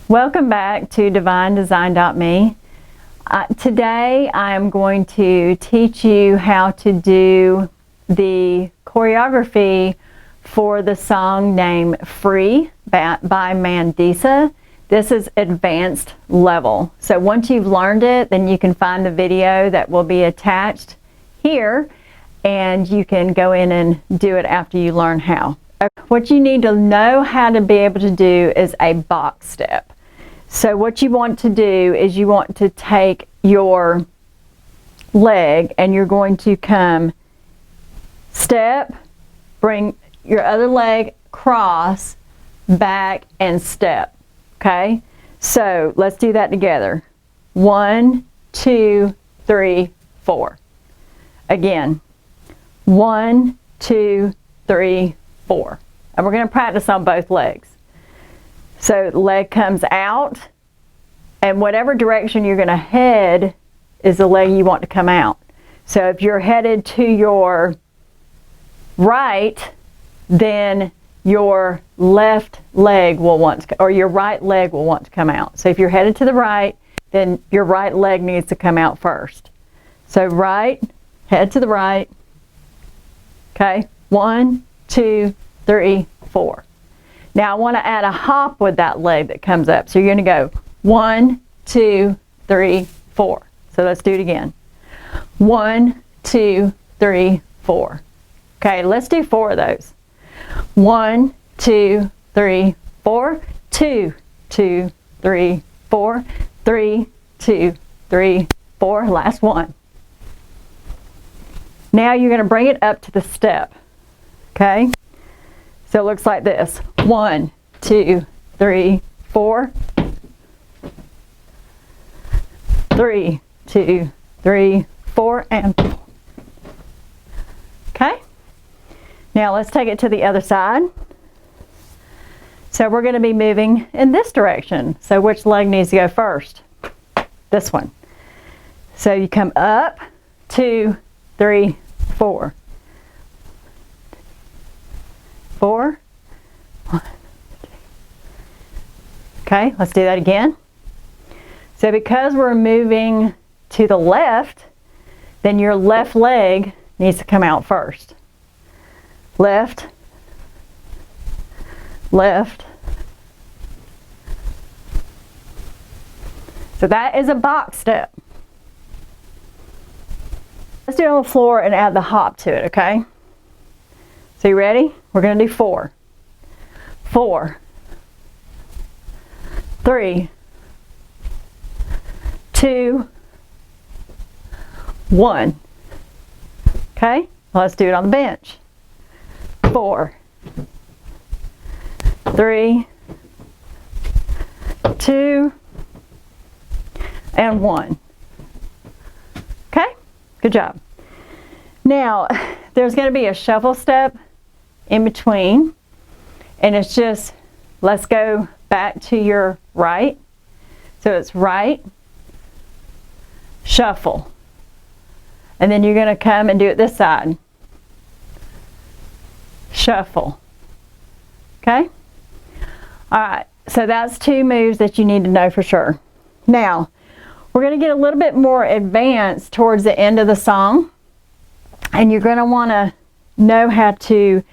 Welcome back to DivineDesign.me. Today I am going to teach you how to do the choreography for the song named Free by Mandisa. This is advanced level. So once you've learned it, then you can find the video that will be attached here and you can go in and do it after you learn how. What you need to know how to be able to do is a box step. So what you want to do is you want to take your leg and you're going to come step, bring your other leg across, back, and step. Okay? So let's do that together. 1, 2, 3, 4. Again. 1, 2, 3, 4. And we're going to practice on both legs. So the leg comes out, and whatever direction you're going to head is the leg you want to come out. So if you're headed to your right, then your left leg will want to, or your right leg will want to come out. So if you're headed to the right, then your right leg needs to come out first. So right, head to the right. Okay, 1, 2, 3, 4. Now I want to add a hop with that leg that comes up. So you're going to go 1, 2, 3, 4. So let's do it again. 1, 2, 3, 4. Okay, let's do 4 of those. 1, 2, 3, 4. 2, 2, 3, 4. 3, 2, 3, 4. Last one. Now you're going to bring it up to the step. Okay? So it looks like this. 1, 2, 3, 4. 3, 2, 3, 4, and 4. Okay? Now let's take it to the other side. So we're going to be moving in this direction. So which leg needs to go first? This one. So you come up, 2, 3, 4. 4. 1, 2. Okay, let's do that again. So because we're moving to the left, then your left leg needs to come out first. Left, left. So that is a box step. Let's do it on the floor and add the hop to it, okay? So you ready? We're going to do 4. 4. 3. 2. 1. Okay? Well, let's do it on the bench. 4. 3. 2. And 1. Okay? Good job. Now, there's going to be a shuffle step in between, and it's just, let's go back to your right. So it's right, shuffle, and then you're going to come and do it this side. Shuffle. Okay? Alright, so that's 2 moves that you need to know for sure. Now, we're going to get a little bit more advanced towards the end of the song, and you're going to want to know how to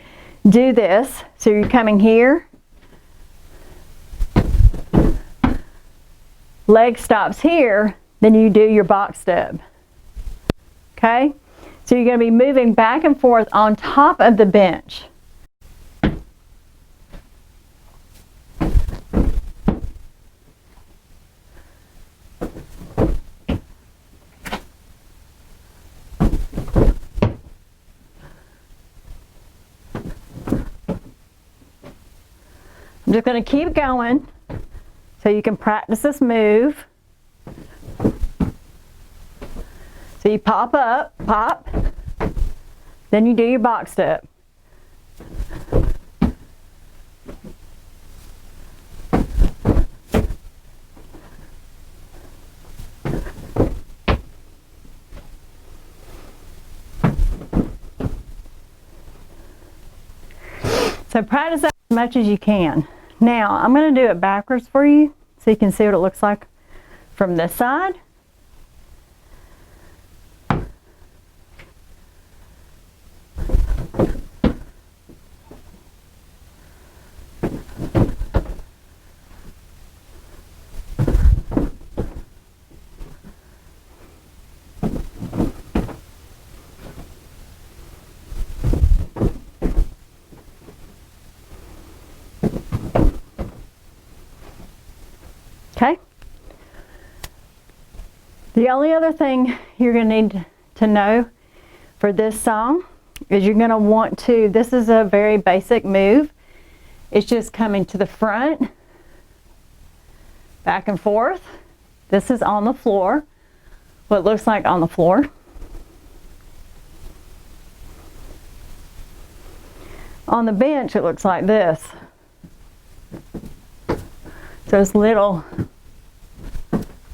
do this. So you're coming here, leg stops here, then you do your box step. Okay? So you're going to be moving back and forth on top of the bench. I'm just going to keep going so you can practice this move. So you pop up, pop, then you do your box step. So practice that as much as you can. Now, I'm going to do it backwards for you. so you can see what it looks like from this side. Okay. The only other thing you're going to need to know for this song is you're going to want to, this is a very basic move. It's just coming to the front, back and forth. This is on the floor, what it looks like on the floor. On the bench, it looks like this. So it's little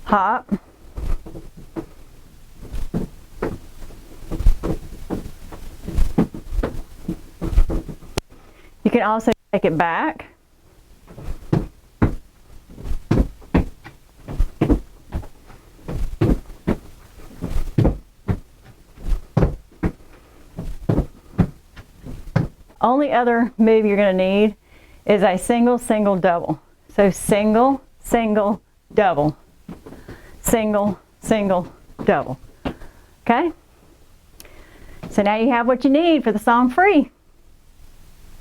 hop. You can also take it back. Only other move you're going to need is a single, single, double. So single, single, double. Single, single, double. Okay? So now you have what you need for the song Free.